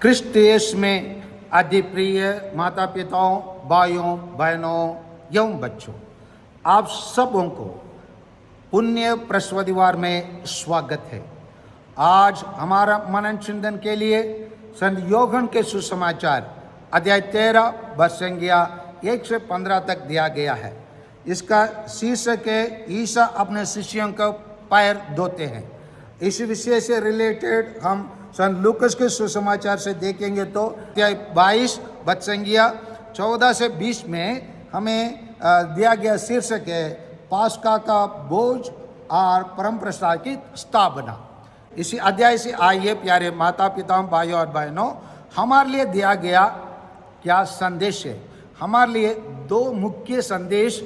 क्रिस्टियस में अधिप्रिय माता पिताओं, भाइयों बहनों एवं बच्चों, आप सबों को पुण्य प्रस्वदिवार में स्वागत है। आज हमारा मनन चिंतन के लिए संत यूहन्ना के सुसमाचार अध्याय 13 वचन संख्या 1 से 15 तक दिया गया है। इसका शीर्षक है ईसा अपने शिष्यों को पैर धोते हैं। इस विषय से रिलेटेड हम संत लूकस के सुसमाचार से देखेंगे तो अध्याय 22 वचन संख्या 14 से 20 में हमें दिया गया शीर्षक है पास्का का बोझ और परम प्रसाद की स्थापना। इसी अध्याय से आइए प्यारे माता पिता, भाइयों और बहनों, हमारे लिए दिया गया क्या संदेश है। हमारे लिए दो मुख्य संदेश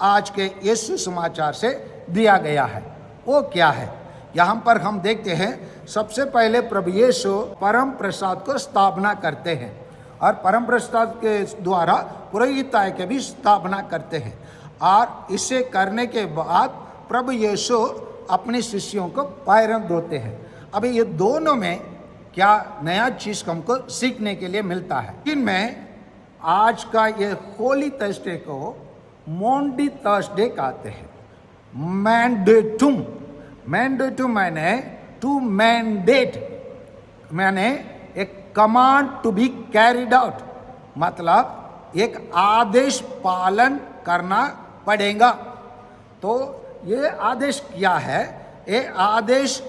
आज के इस सुसमाचार से दिया गया है। वो क्या है, यहाँ पर हम देखते हैं। सबसे पहले प्रभु यीशु परम प्रसाद को स्थापना करते हैं और परम प्रसाद के द्वारा पुरोहिताय के भी स्थापना करते हैं। और इसे करने के बाद प्रभु यीशु अपने शिष्यों को पैर धोते हैं। अभी ये दोनों में क्या नया चीज हमको सीखने के लिए मिलता है। इनमें आज का ये होली थर्सडे को मॉन्डी थर्सडे कहते हैं। मैंडेटुम, मैंडेटुम मैंने टू मैंडेट, मैंने एक command to be carried out, मतलब एक आदेश पालन करना पड़ेगा। तो ये आदेश क्या है? ये आदेश,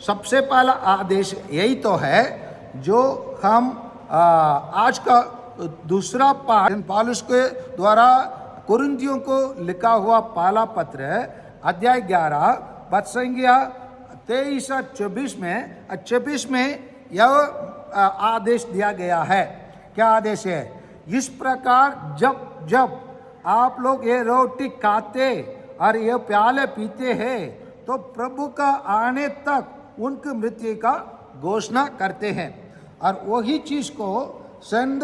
सबसे पहला आदेश यही तो है जो हम आज का दूसरा पाठ पौलुस के द्वारा कुरिन्थियों को लिखा हुआ पहला पत्र अध्याय 11 वचन संख्या 23 और 24 में यह आदेश दिया गया है। क्या आदेश है? इस प्रकार जब जब आप लोग ये रोटी खाते और ये प्याले पीते हैं तो प्रभु का आने तक उनकी मृत्यु का घोषणा करते हैं। और वही चीज को संत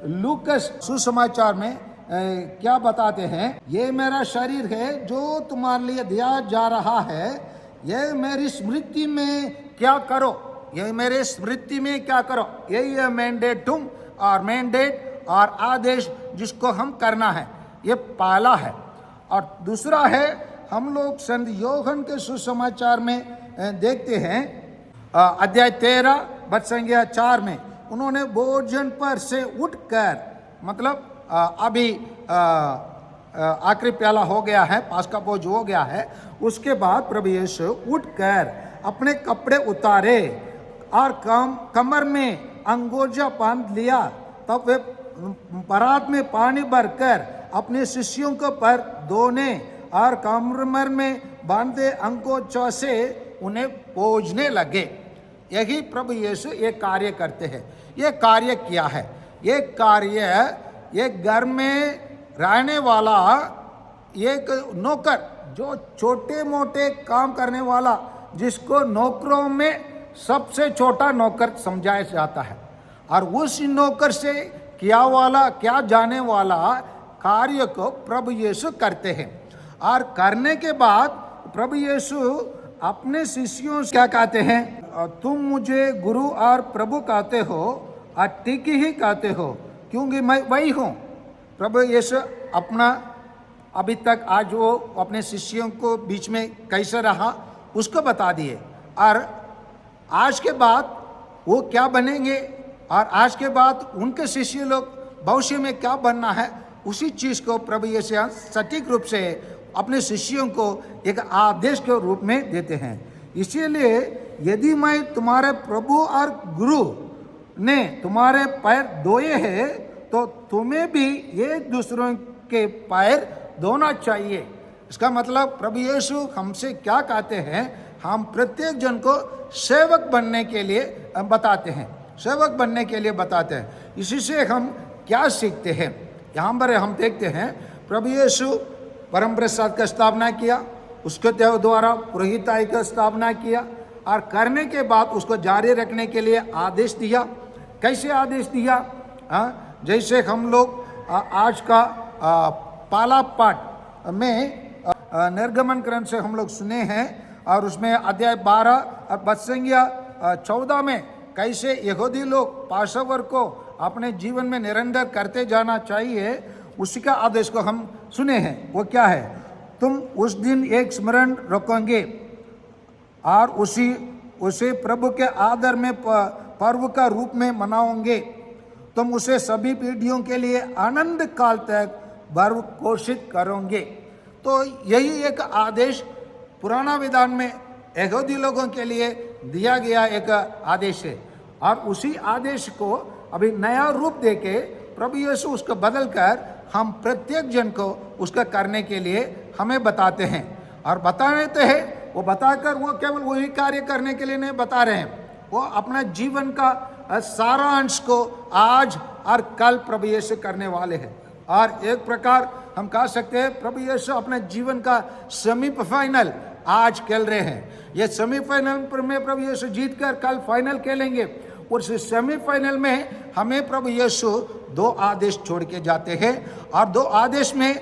लूकस सुसमाचार में क्या बताते हैं? ये मेरा शरीर है जो तुम्हारे लिए दिया जा रहा है, ये मेरी स्मृति में क्या करो, ये मेरे स्मृति में क्या करो। यही है मैंडेटुम और मैंडेट और आदेश जिसको हम करना है। ये पहला है। और दूसरा है, हम लोग संत यूहन्ना के सुसमाचार में देखते हैं अध्याय 13 वचन संख्या 4 में उन्होंने भोजन पर से उठकर, मतलब अभी आखिरी प्याला हो गया है, पास्का भोज हो गया है, उसके बाद प्रभु यीशु उठकर अपने कपड़े उतारे और कमर में अंगोजा बांध लिया। तब वे परात में पानी भरकर अपने शिष्यों को पैर धोने और कमर में बांधे अंगोजा से उन्हें पोंछने लगे। यही प्रभु यीशु ये कार्य करते हैं। ये कार्य क्या है? ये कार्य एक घर में रहने वाला एक नौकर, जो छोटे मोटे काम करने वाला, जिसको नौकरों में सबसे छोटा नौकर समझाया जाता है, और उस नौकर से क्या जाने वाला कार्य को प्रभु यीशु करते हैं। और करने के बाद प्रभु यीशु अपने शिष्यों से क्या कहते हैं? तुम मुझे गुरु और प्रभु कहते हो और ठीक ही कहते हो, क्योंकि मैं वही हूँ। प्रभु यीशु अपना अभी तक आज वो अपने शिष्यों को बीच में कैसे रहा उसको बता दिए, और आज के बाद वो क्या बनेंगे और आज के बाद उनके शिष्य लोग भविष्य में क्या बनना है, उसी चीज़ को प्रभु यीशु सटीक रूप से अपने शिष्यों को एक आदेश के रूप में देते हैं। इसीलिए यदि मैं तुम्हारे प्रभु और गुरु ने तुम्हारे पैर धोए हैं तो तुम्हें भी ये दूसरों के पैर धोना चाहिए। इसका मतलब प्रभु यीशु हमसे क्या कहते हैं? हम प्रत्येक जन को सेवक बनने के लिए बताते हैं, सेवक बनने के लिए बताते हैं। इसी से हम क्या सीखते हैं? यहाँ पर हम देखते हैं प्रभु यीशु परम प्रसाद का स्थापना किया, उसके द्वारा पुरोहिताई का स्थापना किया, और करने के बाद उसको जारी रखने के लिए आदेश दिया। कैसे आदेश दिया? जैसे हम लोग आज का पहला पाठ में निर्गमन ग्रंथ से हम लोग सुने हैं, और उसमें अध्याय 12 और वचन संख्या 14 में कैसे यहूदी लोग पासोवर को अपने जीवन में निरंतर करते जाना चाहिए, उसी का आदेश को हम सुने हैं। वो क्या है? तुम उस दिन एक स्मरण रखोगे और उसे प्रभु के आदर में पर्व का रूप में मनाओगे। तुम उसे सभी पीढ़ियों के लिए आनंद काल तक पर्व घोषित करोगे। तो यही एक आदेश पुराना विधान में यहूदी लोगों के लिए दिया गया एक आदेश है, और उसी आदेश को अभी नया रूप देके प्रभु यीशु उसको बदल कर हम प्रत्येक जन को उसका करने के लिए हमें बताते हैं। और बताने तो है, वो बताकर वो केवल वही कार्य करने के लिए नहीं बता रहे हैं, वो अपना जीवन का सारा अंश को आज और कल प्रभु यीशु करने वाले हैं। और एक प्रकार हम कह सकते हैं प्रभु यीशु अपने जीवन का सेमीफाइनल आज खेल रहे हैं। ये सेमीफाइनल में प्रभु यीशु जीत कर कल फाइनल खेलेंगे। उस सेमीफाइनल में हमें प्रभु यीशु 2 आदेश छोड़ के जाते हैं, और 2 आदेश में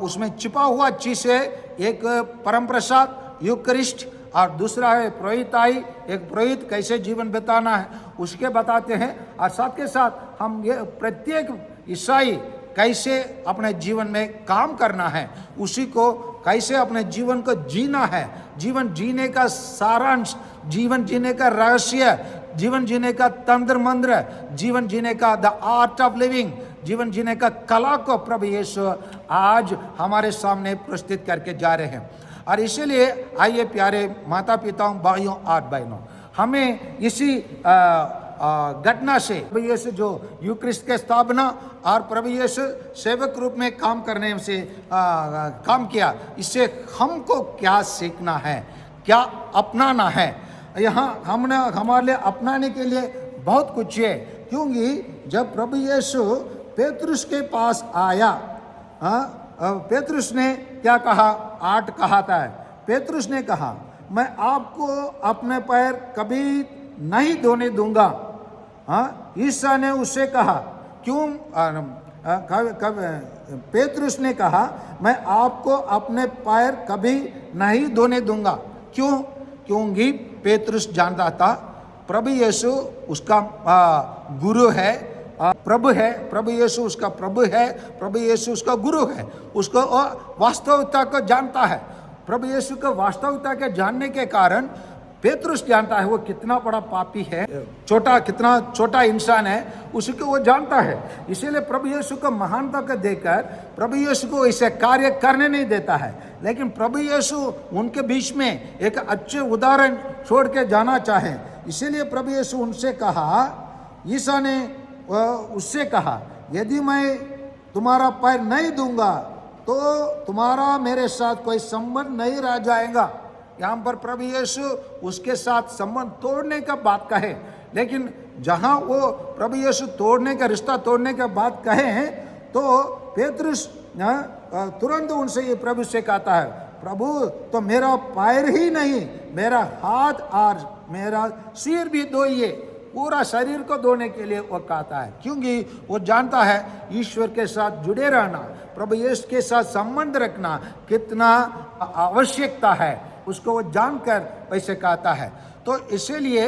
उसमें छिपा हुआ चीज है। एक परम प्रसाद यूकरिस्ट, और दूसरा है पुरोहिताई, एक पुरोहित कैसे जीवन बिताना है उसके बताते हैं। और साथ के साथ हम ये प्रत्येक ईसाई कैसे अपने जीवन में काम करना है, उसी को कैसे अपने जीवन को जीना है, जीवन जीने का सारांश, जीवन जीने का रहस्य, जीवन जीने का तंत्र मंत्र, जीवन जीने का द आर्ट ऑफ लिविंग, जीवन जीने का कला को प्रभु यीशु आज हमारे सामने प्रस्तुत करके जा रहे हैं। और इसीलिए आइए प्यारे माता पिताओं, भाइयों और बहनों, हमें इसी घटना से प्रभु यीशु जो यूक्रिस्ट के स्थापना और प्रभु यीशु सेवक रूप में काम करने से काम किया, इससे हमको क्या सीखना है, क्या अपनाना है। यहाँ हमारे लिए अपनाने के लिए बहुत कुछ है, क्योंकि जब प्रभु यीशु पेतरुस के पास आया, पेतरुस ने क्या कहा? 8 कहा था। पेतरुस ने कहा, मैं आपको अपने पैर कभी नहीं धोने दूंगा। ईसा ने उससे कहा, क्यों? पेतरुस ने कहा, मैं आपको अपने पैर कभी नहीं धोने दूंगा। क्यों? क्योंकि पेतरुस जानता था प्रभु यीशु उसका गुरु है, प्रभु है, प्रभु यीशु उसका प्रभु है, प्रभु यीशु उसका गुरु है। उसको वास्तविकता को जानता है। प्रभु यीशु को वास्तविकता के जानने के कारण पेतरुस जानता है वो कितना बड़ा पापी है, कितना छोटा इंसान है, उसी को वो जानता है। इसीलिए प्रभु यीशु को महानता को देकर प्रभु यीशु को ऐसे कार्य करने नहीं देता है। लेकिन प्रभु यीशु उनके बीच में एक अच्छे उदाहरण छोड़ के जाना चाहे, इसीलिए प्रभु यीशु उनसे कहा, ईसा ने उससे कहा, यदि मैं तुम्हारा पैर नहीं दूंगा तो तुम्हारा मेरे साथ कोई संबंध नहीं रह जाएगा। यहाँ पर प्रभु यीशु उसके साथ संबंध तोड़ने का बात कहे, लेकिन जहाँ वो प्रभु यीशु रिश्ता तोड़ने का बात कहे, तो पेतरुस तुरंत उनसे ये प्रभु से कहता है, प्रभु तो मेरा पैर ही नहीं, मेरा हाथ और मेरा सिर भी धोइए। पूरा शरीर को धोने के लिए वो कहता है, क्योंकि वो जानता है ईश्वर के साथ जुड़े रहना, प्रभु यीशु के साथ संबंध रखना कितना आवश्यकता है, उसको वो जानकर वैसे कहता है। तो इसीलिए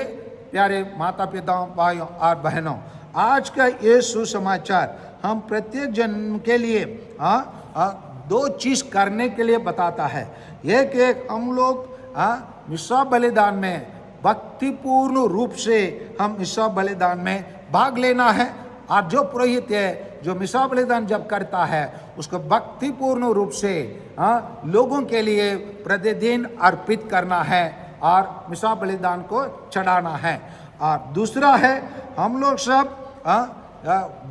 प्यारे माता पिताओं, भाइयों और बहनों, आज का ये सुसमाचार हम प्रत्येक जन के लिए 2 चीज करने के लिए बताता है। एक हम लोग मिसा बलिदान में भक्तिपूर्ण रूप से हम मिसा बलिदान में भाग लेना है, और जो पुरोहित है जो मिसा बलिदान जब करता है उसको भक्तिपूर्ण रूप से लोगों के लिए प्रतिदिन अर्पित करना है और मिसा बलिदान को चढ़ाना है। और दूसरा है हम लोग सब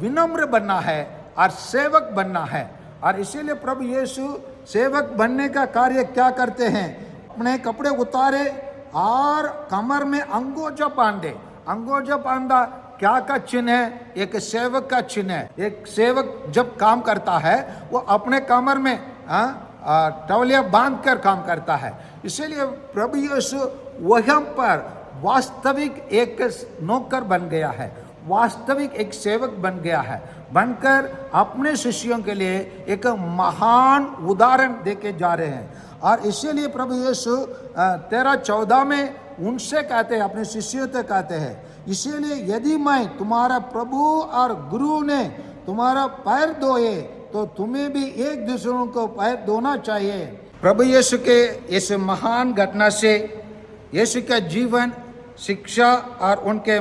विनम्र बनना है और सेवक बनना है। और इसीलिए प्रभु यीशु सेवक बनने का कार्य क्या करते हैं? अपने कपड़े उतारे और कमर में अंगोजा बांधे। अंगोजा बांधा क्या का चिन्ह है? एक सेवक का चिन्ह है। एक सेवक जब काम करता है वो अपने कमर में टवलिया बांध कर काम करता है। इसीलिए प्रभु यीशु वहाँ पर वास्तविक एक नौकर बन गया है, वास्तविक एक सेवक बन गया है, बनकर अपने शिष्यों के लिए एक महान उदाहरण देके जा रहे हैं। और इसीलिए प्रभु यीशु 13-14 में उनसे कहते हैं, अपने शिष्यों से कहते हैं। इसीलिए यदि मैं तुम्हारा प्रभु और गुरु ने तुम्हारा पैर धोए तो तुम्हें भी एक दूसरों को पैर धोना चाहिए। प्रभु यीशु के इस महान घटना से यीशु का जीवन, शिक्षा और उनके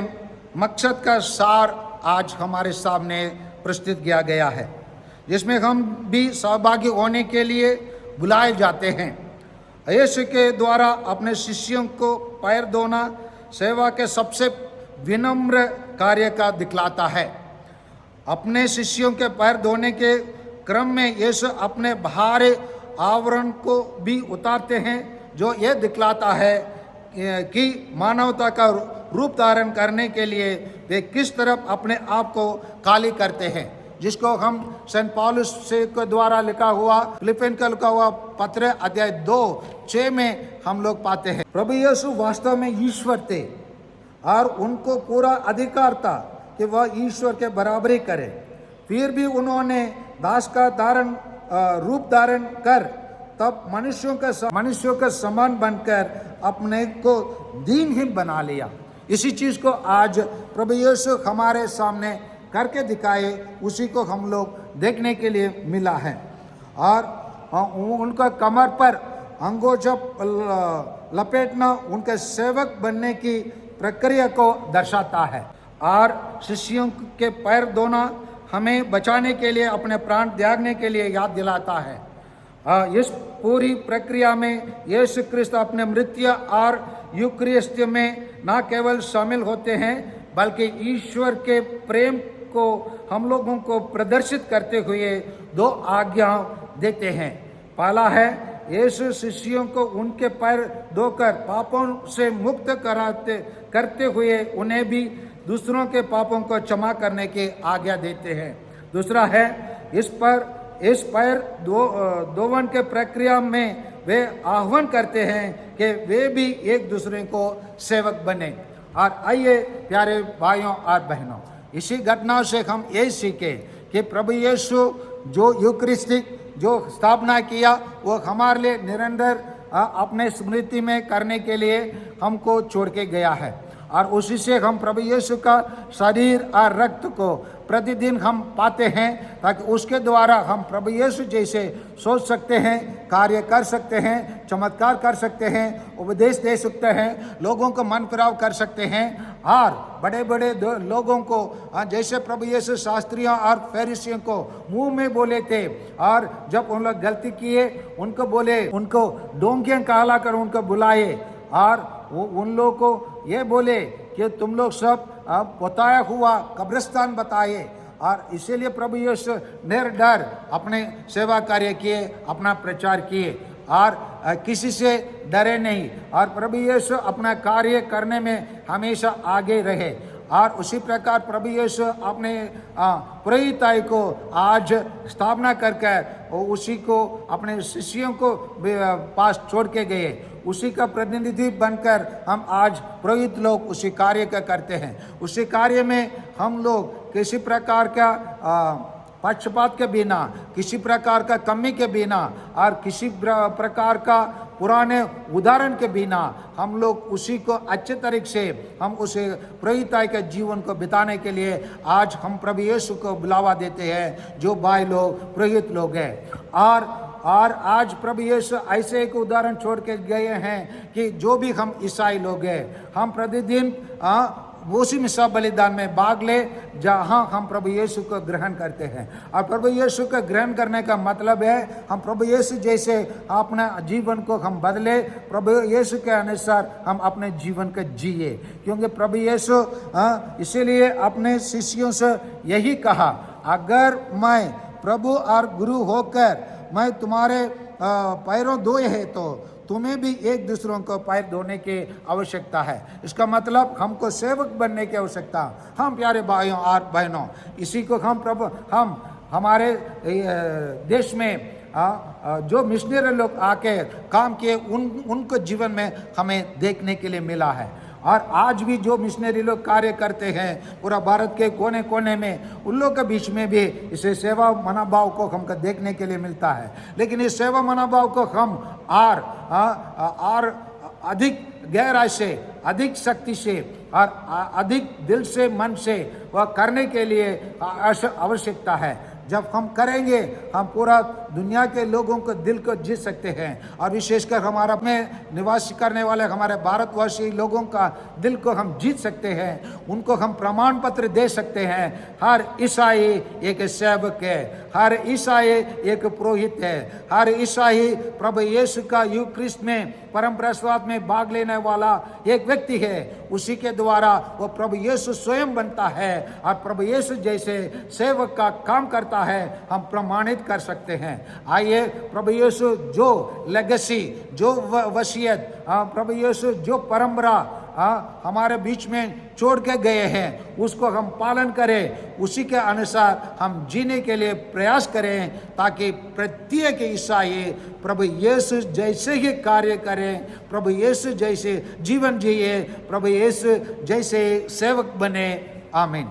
मकसद का सार आज हमारे सामने प्रस्तुत किया गया है, जिसमें हम भी सहभागी होने के लिए बुलाए जाते हैं। यीशु के द्वारा अपने शिष्यों को पैर धोना सेवा के सबसे विनम्र कार्य का दिखलाता है। अपने शिष्यों के पैर धोने के क्रम में यीशु अपने बाहरी आवरण को भी उतारते हैं, जो यह दिखलाता है कि मानवता का रूप धारण करने के लिए वे किस तरह अपने आप को खाली करते हैं, जिसको हम सेंट पौलुस से के द्वारा लिखा हुआ फिलिपियन का लिखा हुआ पत्र अध्याय 2:6 में हम लोग पाते हैं। प्रभु यीशु वास्तव में ईश्वर थे और उनको पूरा अधिकार था कि वह ईश्वर के बराबरी करें। फिर भी उन्होंने दास का रूप धारण कर तब मनुष्यों का समान बनकर अपने को दीनहीन बना लिया। इसी चीज को आज प्रभु यीशु हमारे सामने करके दिखाए, उसी को हम लोग देखने के लिए मिला है। और उनका कमर पर अंगोछा लपेटना उनके सेवक बनने की प्रक्रिया को दर्शाता है। और शिष्यों के पैर धोना हमें बचाने के लिए, अपने प्राण त्यागने के लिए याद दिलाता है। इस पूरी प्रक्रिया में यीशु क्रिस्त अपने मृत्यु और यूकरिस्ट में न केवल शामिल होते हैं, बल्कि ईश्वर के प्रेम को हम लोगों को प्रदर्शित करते हुए 2 आज्ञा देते हैं। पहला है, यीशु शिष्यों को उनके पैर धोकर पापों से मुक्त करते हुए उन्हें भी दूसरों के पापों को क्षमा करने की आज्ञा देते हैं। दूसरा है, इस पैर धोवन के प्रक्रिया में वे आह्वान करते हैं कि वे भी एक दूसरे को सेवक बने। और आइए प्यारे भाइयों और बहनों, इसी घटना से हम ये सीखे कि प्रभु यीशु जो यूकरिस्टिक जो स्थापना किया वो हमारे लिए निरंतर अपने स्मृति में करने के लिए हमको छोड़ के गया है। और उसी से हम प्रभु यीशु का शरीर और रक्त को प्रतिदिन हम पाते हैं, ताकि उसके द्वारा हम प्रभु यीशु जैसे सोच सकते हैं, कार्य कर सकते हैं, चमत्कार कर सकते हैं, उपदेश दे सकते हैं, लोगों को मन फिराव कर सकते हैं। और बड़े बड़े लोगों को जैसे प्रभु यीशु शास्त्रियों और फरीसियों को मुंह में बोले थे, और जब उन लोग गलती किए उनको बोले, उनको डोंगियां कहला कर उनको बुलाए, और वो उन लोगों को ये बोले कि तुम लोग सब बताया हुआ कब्रिस्तान बताए। और इसीलिए प्रभु यीशु निर्डर अपने सेवा कार्य किए, अपना प्रचार किए और किसी से डरे नहीं। और प्रभु यीशु अपना कार्य करने में हमेशा आगे रहे। और उसी प्रकार प्रभु यीशु अपने पुरोहिताई को आज स्थापना करके उसी को अपने शिष्यों को पास छोड़ के गए। उसी का प्रतिनिधि बनकर हम आज पुरोहित लोग उसी कार्य का करते हैं। उसी कार्य में हम लोग किसी प्रकार का पक्षपात के बिना, किसी प्रकार का कमी के बिना और किसी प्रकार का पुराने उदाहरण के बिना हम लोग उसी को अच्छे तरीके से हम उसे पुरोहिताई के जीवन को बिताने के लिए आज हम प्रभु यीशु को बुलावा देते हैं, जो भाई लोग पुरोहित लोग हैं। और आज प्रभु यीशु ऐसे एक उदाहरण छोड़ के गए हैं कि जो भी हम ईसाई लोग हैं, हम प्रतिदिन उसी मिसा बलिदान में भाग ले जहाँ हम प्रभु यीशु को ग्रहण करते हैं। और प्रभु यीशु को ग्रहण करने का मतलब है हम प्रभु यीशु जैसे अपने जीवन को हम बदले, प्रभु यीशु के अनुसार हम अपने जीवन को जिए। क्योंकि प्रभु यीशु इसीलिए अपने शिष्यों से यही कहा, अगर मैं प्रभु और गुरु होकर मैं तुम्हारे पैरों धोए है तो तुम्हें भी एक दूसरों को पैर धोने की आवश्यकता है। इसका मतलब हमको सेवक बनने की आवश्यकता। हम प्यारे भाइयों और बहनों, इसी को हम हमारे देश में जो मिशनरी लोग आके काम किए उनको जीवन में हमें देखने के लिए मिला है। और आज भी जो मिशनरी लोग कार्य करते हैं पूरा भारत के कोने कोने में, उन लोग के बीच में भी इसे सेवा मनोभाव को हमको देखने के लिए मिलता है। लेकिन इस सेवा मनोभाव को हम और अधिक गहराई से, अधिक शक्ति से और अधिक दिल से, मन से वह करने के लिए आवश्यकता है। जब हम करेंगे, हम पूरा दुनिया के लोगों को दिल को जीत सकते हैं, और विशेषकर हमारा में निवास करने वाले हमारे भारतवासी लोगों का दिल को हम जीत सकते हैं। उनको हम प्रमाण पत्र दे सकते हैं। हर ईसाई एक सेवक है, हर ईसाई एक पुरोहित है, हर ईसाई प्रभु यीशु का यूक्रिस्ट में परम प्रसाद में भाग लेने वाला एक व्यक्ति है। उसी के द्वारा वो प्रभु यीशु स्वयं बनता है और प्रभु यीशु जैसे सेवक का काम करता है, हम प्रमाणित कर सकते हैं। आइए प्रभु यीशु जो लेगेसी, जो वसीयत, प्रभु यीशु जो परंपरा हमारे बीच में छोड़ के गए हैं, उसको हम पालन करें, उसी के अनुसार हम जीने के लिए प्रयास करें, ताकि प्रत्येक ईसाई प्रभु यीशु जैसे ही कार्य करें, प्रभु यीशु जैसे जीवन जिए, प्रभु यीशु जैसे सेवक बने। आमीन।